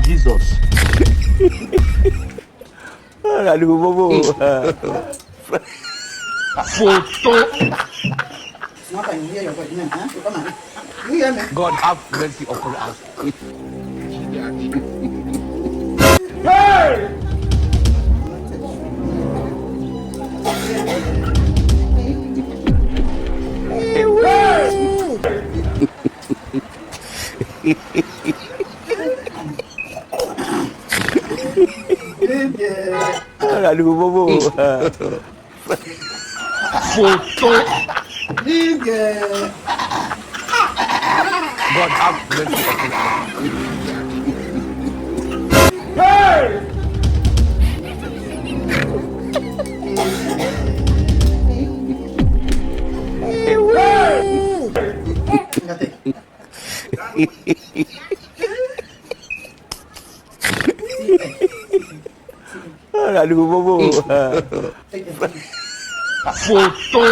Jesus. Aduh, bobo. Photo. Nó thành như vậy nè hả? Có mày. Như vậy nè. God have mercy upon us. Aduh, bobo. Photo. Như vậy. God have mercy upon us. Ngati. Aduh, bobo. Photo.